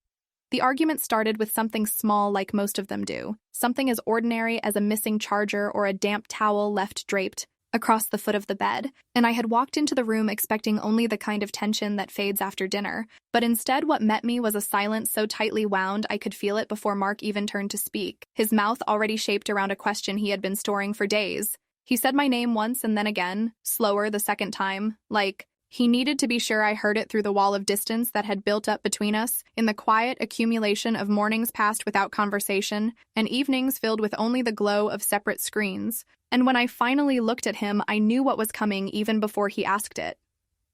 The argument started with something small like most of them do, something as ordinary as a missing charger or a damp towel left draped across the foot of the bed, and I had walked into the room expecting only the kind of tension that fades after dinner, but instead what met me was a silence so tightly wound I could feel it before Mark even turned to speak, his mouth already shaped around a question he had been storing for days. He said my name once and then again, slower the second time, like He needed to be sure I heard it through the wall of distance that had built up between us, in the quiet accumulation of mornings passed without conversation, and evenings filled with only the glow of separate screens. And when I finally looked at him, I knew what was coming even before he asked it.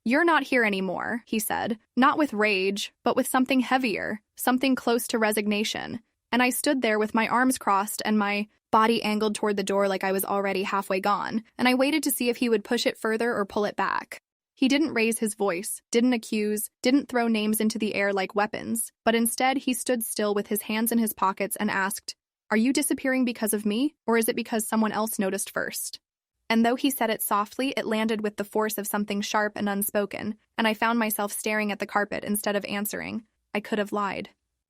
"You're not here anymore," he said, not with rage, but with something heavier, something close to resignation. And I stood there with my arms crossed and my body angled toward the door like I was already halfway gone, and I waited to see if he would push it further or pull it back. He didn't raise his voice, didn't accuse, didn't throw names into the air like weapons, but instead he stood still with his hands in his pockets and asked, "Are you disappearing because of me, or is it because someone else noticed first?" And though he said it softly, it landed with the force of something sharp and unspoken, and I found myself staring at the carpet instead of answering. I could have lied.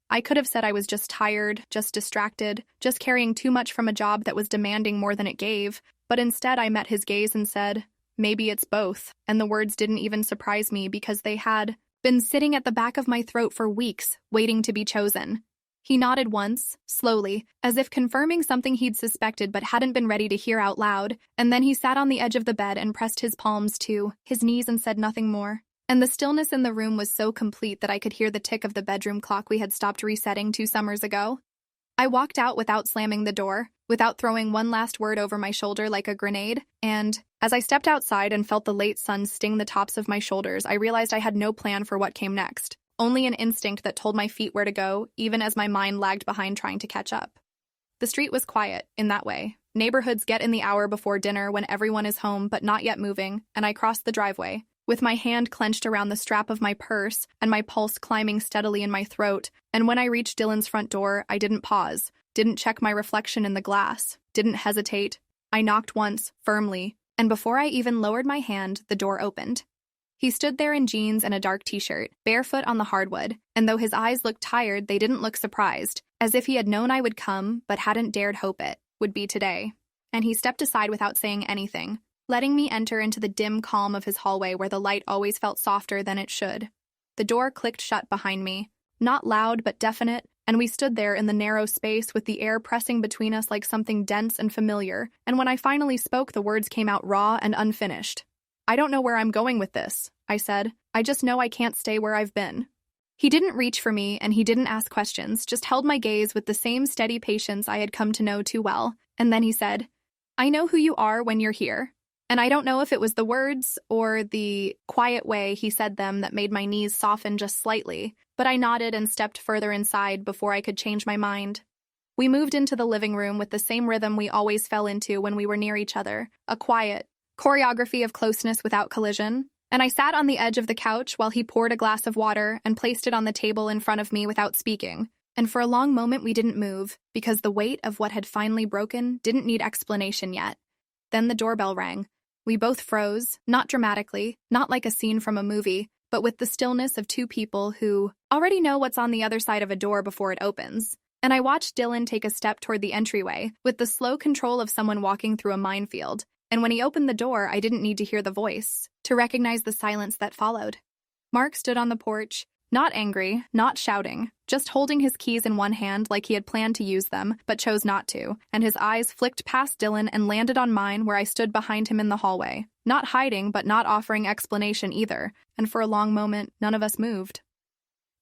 I could have said I was just tired, just distracted, just carrying too much from a job that was demanding more than it gave, but instead I met his gaze and said, "Maybe it's both," and the words didn't even surprise me because they had been sitting at the back of my throat for weeks, waiting to be chosen. He nodded once, slowly, as if confirming something he'd suspected but hadn't been ready to hear out loud, and then he sat on the edge of the bed and pressed his palms to his knees and said nothing more. And the stillness in the room was so complete that I could hear the tick of the bedroom clock we had stopped resetting 2 summers ago. I walked out without slamming the door, without throwing one last word over my shoulder like a grenade, and as I stepped outside and felt the late sun sting the tops of my shoulders, I realized I had no plan for what came next, only an instinct that told my feet where to go, even as my mind lagged behind trying to catch up. The street was quiet, in that way. Neighborhoods get in the hour before dinner when everyone is home but not yet moving, and I crossed the driveway, with my hand clenched around the strap of my purse and my pulse climbing steadily in my throat, and when I reached Dylan's front door, I didn't pause, didn't check my reflection in the glass, didn't hesitate. I knocked once, firmly, and before I even lowered my hand, the door opened. He stood there in jeans and a dark t-shirt, barefoot on the hardwood, and though his eyes looked tired, they didn't look surprised, as if he had known I would come, but hadn't dared hope it would be today. And he stepped aside without saying anything, letting me enter into the dim calm of his hallway where the light always felt softer than it should. The door clicked shut behind me, not loud but definite, and we stood there in the narrow space with the air pressing between us like something dense and familiar, and when I finally spoke, the words came out raw and unfinished. "I don't know where I'm going with this," I said. "I just know I can't stay where I've been." He didn't reach for me, and he didn't ask questions, just held my gaze with the same steady patience I had come to know too well, and then he said, "I know who you are when you're here." And I don't know if it was the words or the quiet way he said them that made my knees soften just slightly, but I nodded and stepped further inside before I could change my mind. We moved into the living room with the same rhythm we always fell into when we were near each other, a quiet choreography of closeness without collision, and I sat on the edge of the couch while he poured a glass of water and placed it on the table in front of me without speaking. And for a long moment we didn't move, because the weight of what had finally broken didn't need explanation yet. Then the doorbell rang. We both froze, not dramatically, not like a scene from a movie, but with the stillness of two people who already know what's on the other side of a door before it opens. And I watched Dylan take a step toward the entryway, with the slow control of someone walking through a minefield. And when he opened the door, I didn't need to hear the voice to recognize the silence that followed. Mark stood on the porch, not angry, not shouting, just holding his keys in one hand like he had planned to use them, but chose not to, and his eyes flicked past Dylan and landed on mine where I stood behind him in the hallway, not hiding but not offering explanation either, and for a long moment, none of us moved.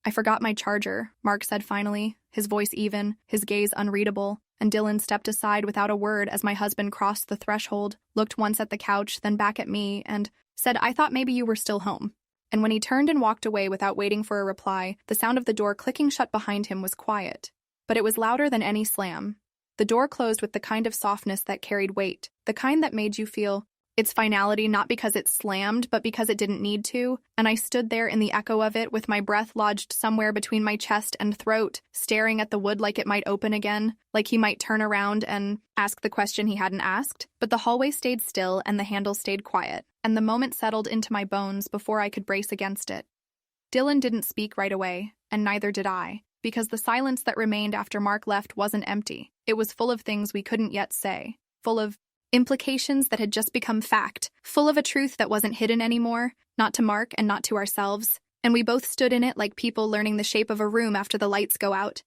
"I forgot my charger," Mark said finally, his voice even, his gaze unreadable, and Dylan stepped aside without a word as my husband crossed the threshold, looked once at the couch, then back at me, and said, "I thought maybe you were still home." And when he turned and walked away without waiting for a reply, the sound of the door clicking shut behind him was quiet. But it was louder than any slam. The door closed with the kind of softness that carried weight, the kind that made you feel its finality not because it slammed, but because it didn't need to, and I stood there in the echo of it with my breath lodged somewhere between my chest and throat, staring at the wood like it might open again, like he might turn around and ask the question he hadn't asked. But the hallway stayed still and the handle stayed quiet, and the moment settled into my bones before I could brace against it. Dylan didn't speak right away, and neither did I, because the silence that remained after Mark left wasn't empty. It was full of things we couldn't yet say, full of implications that had just become fact, full of a truth that wasn't hidden anymore, not to Mark and not to ourselves, and we both stood in it like people learning the shape of a room after the lights go out.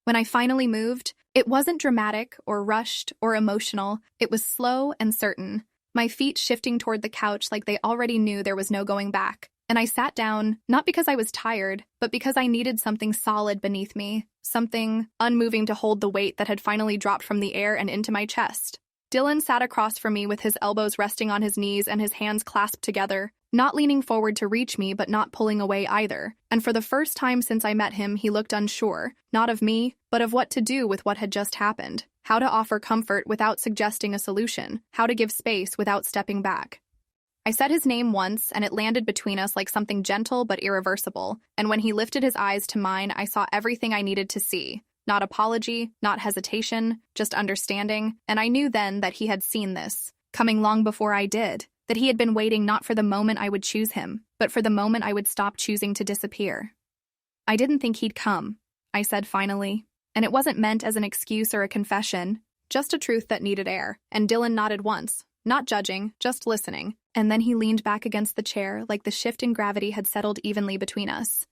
When I finally moved, it wasn't dramatic or rushed or emotional, it was slow and certain, my feet shifting toward the couch like they already knew there was no going back. And I sat down, not because I was tired, but because I needed something solid beneath me, something unmoving to hold the weight that had finally dropped from the air and into my chest. Dylan sat across from me with his elbows resting on his knees and his hands clasped together, not leaning forward to reach me but not pulling away either. And for the first time since I met him, he looked unsure, not of me, but of what to do with what had just happened. How to offer comfort without suggesting a solution, how to give space without stepping back. I said his name once, and it landed between us like something gentle but irreversible, and when he lifted his eyes to mine, I saw everything I needed to see. Not apology, not hesitation, just understanding, and I knew then that he had seen this, coming long before I did, that he had been waiting not for the moment I would choose him, but for the moment I would stop choosing to disappear. I didn't think he'd come, I said finally, and it wasn't meant as an excuse or a confession, just a truth that needed air, and Dylan nodded once, not judging, just listening. And then he leaned back against the chair like the shift in gravity had settled evenly between us.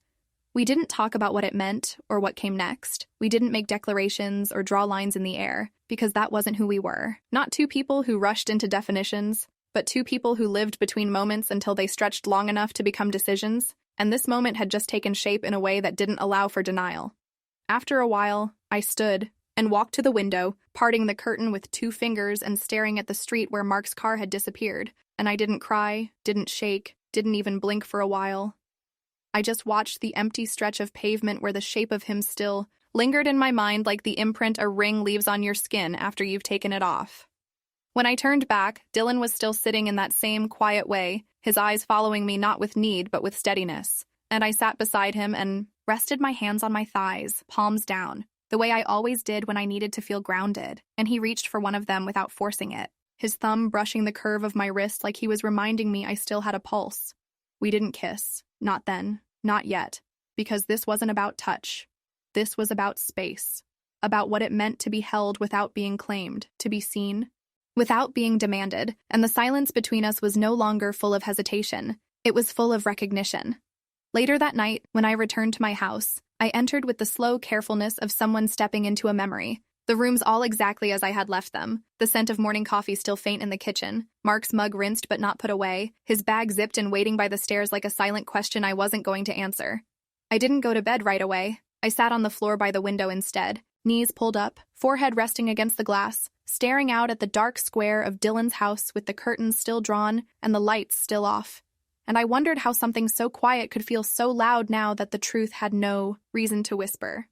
We didn't talk about what it meant or what came next. We didn't make declarations or draw lines in the air, because that wasn't who we were. Not two people who rushed into definitions, but two people who lived between moments until they stretched long enough to become decisions, and this moment had just taken shape in a way that didn't allow for denial. After a while, I stood and walked to the window, parting the curtain with 2 fingers and staring at the street where Mark's car had disappeared. And I didn't cry, didn't shake, didn't even blink for a while. I just watched the empty stretch of pavement where the shape of him still lingered in my mind like the imprint a ring leaves on your skin after you've taken it off. When I turned back, Dylan was still sitting in that same quiet way, his eyes following me not with need but with steadiness. And I sat beside him and rested my hands on my thighs, palms down, the way I always did when I needed to feel grounded, and he reached for one of them without forcing it, his thumb brushing the curve of my wrist like he was reminding me I still had a pulse. We didn't kiss. Not then. Not yet. Because this wasn't about touch. This was about space. About what it meant to be held without being claimed, to be seen, without being demanded, and the silence between us was no longer full of hesitation. It was full of recognition. Later that night, when I returned to my house, I entered with the slow carefulness of someone stepping into a memory. The rooms all exactly as I had left them, the scent of morning coffee still faint in the kitchen, Mark's mug rinsed but not put away, his bag zipped and waiting by the stairs like a silent question I wasn't going to answer. I didn't go to bed right away. I sat on the floor by the window instead, knees pulled up, forehead resting against the glass, staring out at the dark square of Dylan's house with the curtains still drawn and the lights still off. And I wondered how something so quiet could feel so loud now that the truth had no reason to whisper.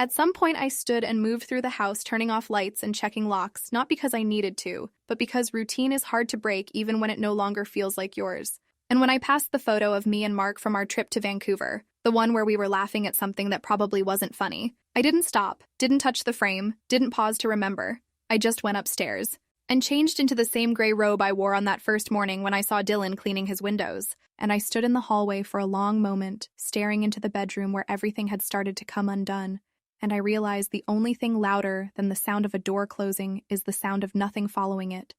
At some point, I stood and moved through the house, turning off lights and checking locks, not because I needed to, but because routine is hard to break even when it no longer feels like yours. And when I passed the photo of me and Mark from our trip to Vancouver, the one where we were laughing at something that probably wasn't funny, I didn't stop, didn't touch the frame, didn't pause to remember. I just went upstairs and changed into the same gray robe I wore on that first morning when I saw Dylan cleaning his windows. And I stood in the hallway for a long moment, staring into the bedroom where everything had started to come undone. And I realized the only thing louder than the sound of a door closing is the sound of nothing following it.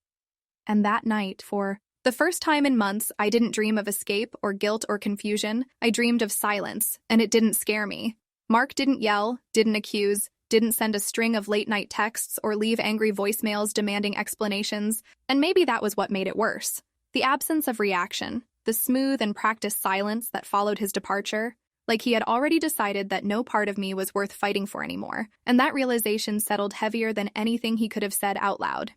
And that night, for the first time in months, I didn't dream of escape or guilt or confusion. I dreamed of silence, and it didn't scare me. Mark didn't yell, didn't accuse, didn't send a string of late-night texts or leave angry voicemails demanding explanations, and maybe that was what made it worse. The absence of reaction, the smooth and practiced silence that followed his departure, like he had already decided that no part of me was worth fighting for anymore, and that realization settled heavier than anything he could have said out loud.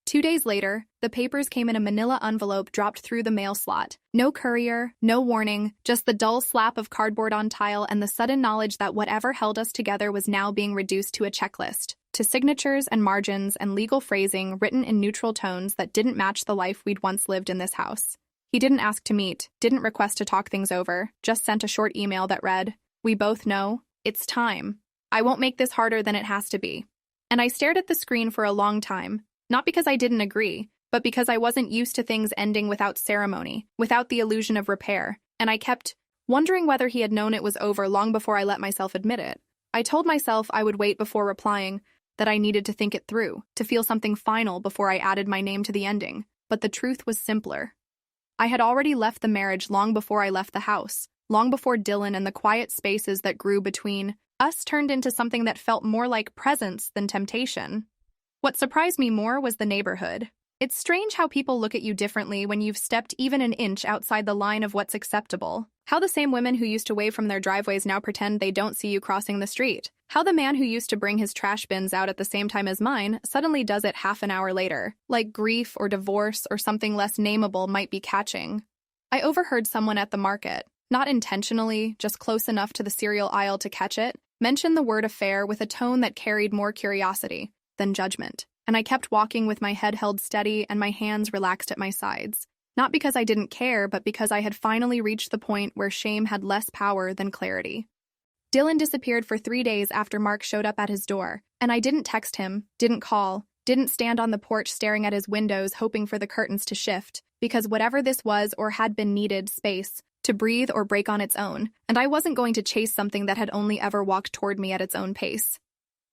2 days later, the papers came in a manila envelope dropped through the mail slot. No courier, no warning, just the dull slap of cardboard on tile and the sudden knowledge that whatever held us together was now being reduced to a checklist, to signatures and margins and legal phrasing written in neutral tones that didn't match the life we'd once lived in this house. He didn't ask to meet, didn't request to talk things over, just sent a short email that read, "We both know, it's time. I won't make this harder than it has to be." And I stared at the screen for a long time, not because I didn't agree, but because I wasn't used to things ending without ceremony, without the illusion of repair, and I kept wondering whether he had known it was over long before I let myself admit it. I told myself I would wait before replying, that I needed to think it through, to feel something final before I added my name to the ending, but the truth was simpler. I had already left the marriage long before I left the house, long before Dylan and the quiet spaces that grew between us turned into something that felt more like presence than temptation. What surprised me more was the neighborhood. It's strange how people look at you differently when you've stepped even an inch outside the line of what's acceptable. How the same women who used to wave from their driveways now pretend they don't see you crossing the street. How the man who used to bring his trash bins out at the same time as mine suddenly does it half an hour later, like grief or divorce or something less nameable might be catching. I overheard someone at the market, not intentionally, just close enough to the cereal aisle to catch it, mention the word affair with a tone that carried more curiosity than judgment. And I kept walking with my head held steady and my hands relaxed at my sides. Not because I didn't care, but because I had finally reached the point where shame had less power than clarity. Dylan disappeared for 3 days after Mark showed up at his door, and I didn't text him, didn't call, didn't stand on the porch staring at his windows hoping for the curtains to shift, because whatever this was or had been needed space to breathe or break on its own, and I wasn't going to chase something that had only ever walked toward me at its own pace.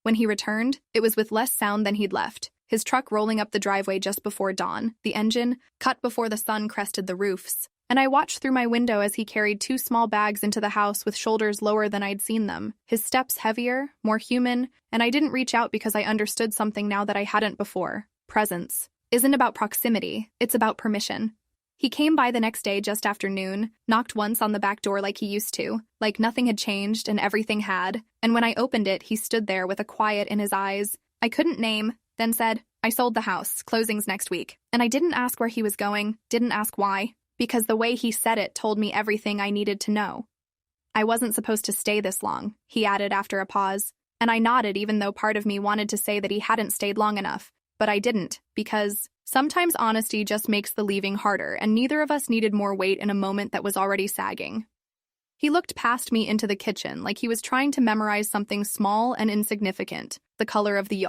When he returned, it was with less sound than he'd left, his truck rolling up the driveway just before dawn, the engine cut before the sun crested the roofs, and I watched through my window as he carried 2 small bags into the house with shoulders lower than I'd seen them, his steps heavier, more human, and I didn't reach out because I understood something now that I hadn't before. Presence isn't about proximity, it's about permission. He came by the next day just after noon, knocked once on the back door like he used to, like nothing had changed and everything had, and when I opened it, he stood there with a quiet in his eyes I couldn't name, then said, "I sold the house, closing's next week." And I didn't ask where he was going, didn't ask why, because the way he said it told me everything I needed to know. "I wasn't supposed to stay this long," he added after a pause, and I nodded even though part of me wanted to say that he hadn't stayed long enough, but I didn't, because sometimes honesty just makes the leaving harder, and neither of us needed more weight in a moment that was already sagging. He looked past me into the kitchen like he was trying to memorize something small and insignificant, the color of the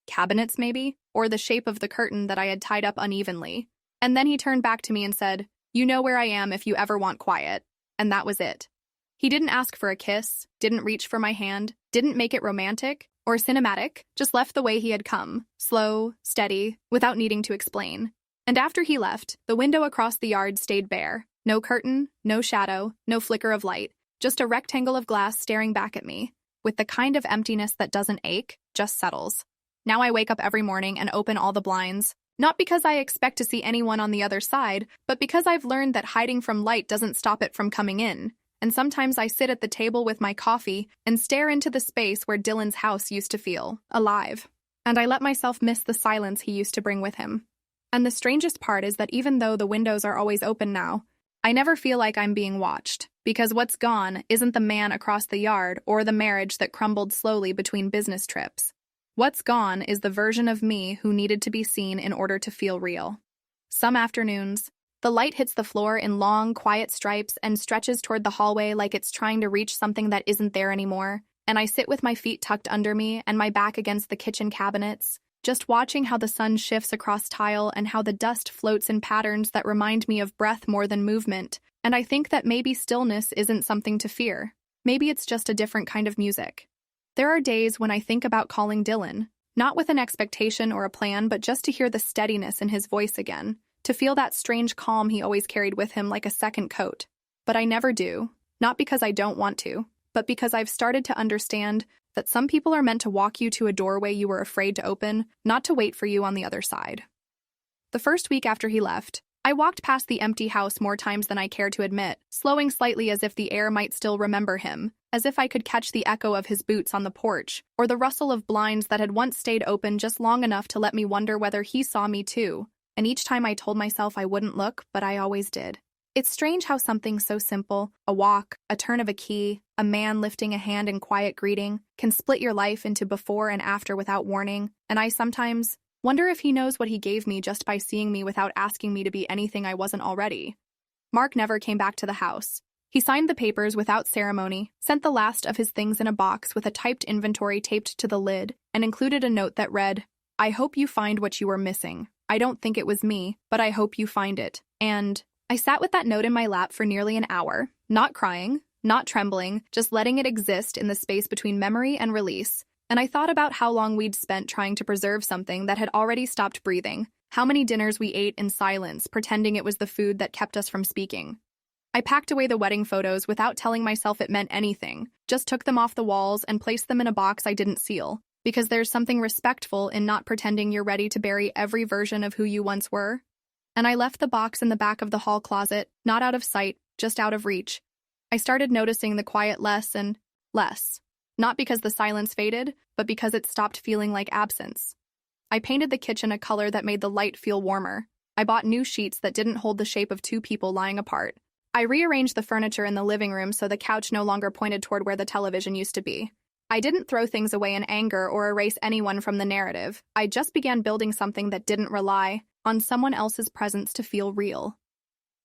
cabinets maybe, or the shape of the curtain that I had tied up unevenly. And then he turned back to me and said, "You know where I am if you ever want quiet." And that was it. He didn't ask for a kiss, didn't reach for my hand, didn't make it romantic or cinematic, just left the way he had come, slow, steady, without needing to explain. And after he left, the window across the yard stayed bare. No curtain, no shadow, no flicker of light, just a rectangle of glass staring back at me, with the kind of emptiness that doesn't ache, just settles. Now I wake up every morning and open all the blinds, not because I expect to see anyone on the other side, but because I've learned that hiding from light doesn't stop it from coming in. And sometimes I sit at the table with my coffee and stare into the space where Dylan's house used to feel alive. And I let myself miss the silence he used to bring with him. And the strangest part is that even though the windows are always open now, I never feel like I'm being watched, because what's gone isn't the man across the yard or the marriage that crumbled slowly between business trips. What's gone is the version of me who needed to be seen in order to feel real. Some afternoons, the light hits the floor in long, quiet stripes and stretches toward the hallway like it's trying to reach something that isn't there anymore, and I sit with my feet tucked under me and my back against the kitchen cabinets, just watching how the sun shifts across tile and how the dust floats in patterns that remind me of breath more than movement, and I think that maybe stillness isn't something to fear. Maybe it's just a different kind of music. There are days when I think about calling Dylan, not with an expectation or a plan, but just to hear the steadiness in his voice again, to feel that strange calm he always carried with him like a second coat. But I never do, not because I don't want to, but because I've started to understand that some people are meant to walk you to a doorway you were afraid to open, not to wait for you on the other side. The first week after he left, I walked past the empty house more times than I care to admit, slowing slightly as if the air might still remember him, as if I could catch the echo of his boots on the porch, or the rustle of blinds that had once stayed open just long enough to let me wonder whether he saw me too. And each time I told myself I wouldn't look, but I always did. It's strange how something so simple, a walk, a turn of a key, a man lifting a hand in quiet greeting, can split your life into before and after without warning, and I sometimes wonder if he knows what he gave me just by seeing me without asking me to be anything I wasn't already. Mark never came back to the house. He signed the papers without ceremony, sent the last of his things in a box with a typed inventory taped to the lid, and included a note that read, "I hope you find what you were missing. I don't think it was me, but I hope you find it." And I sat with that note in my lap for nearly an hour, not crying, not trembling, just letting it exist in the space between memory and release. And I thought about how long we'd spent trying to preserve something that had already stopped breathing, how many dinners we ate in silence, pretending it was the food that kept us from speaking. I packed away the wedding photos without telling myself it meant anything, just took them off the walls and placed them in a box I didn't seal, Because there's something respectful in not pretending you're ready to bury every version of who you once were. And I left the box in the back of the hall closet, not out of sight, just out of reach. I started noticing the quiet less and less. Not because the silence faded, but because it stopped feeling like absence. I painted the kitchen a color that made the light feel warmer. I bought new sheets that didn't hold the shape of two people lying apart. I rearranged the furniture in the living room so the couch no longer pointed toward where the television used to be. I didn't throw things away in anger or erase anyone from the narrative. I just began building something that didn't rely on someone else's presence to feel real.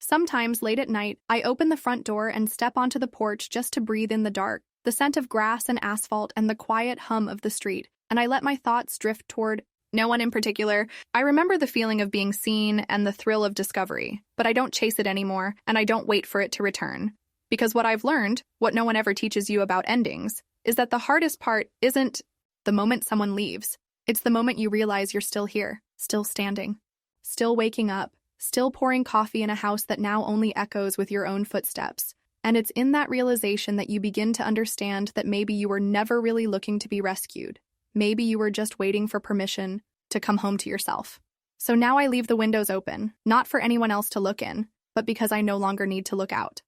Sometimes, late at night, I open the front door and step onto the porch just to breathe in the dark, the scent of grass and asphalt and the quiet hum of the street, and I let my thoughts drift toward no one in particular. I remember the feeling of being seen and the thrill of discovery, but I don't chase it anymore, and I don't wait for it to return. Because what I've learned, what no one ever teaches you about endings, is that the hardest part isn't the moment someone leaves. It's the moment you realize you're still here, still standing, still waking up, still pouring coffee in a house that now only echoes with your own footsteps. And it's in that realization that you begin to understand that maybe you were never really looking to be rescued. Maybe you were just waiting for permission to come home to yourself. So now I leave the windows open, not for anyone else to look in, but because I no longer need to look out.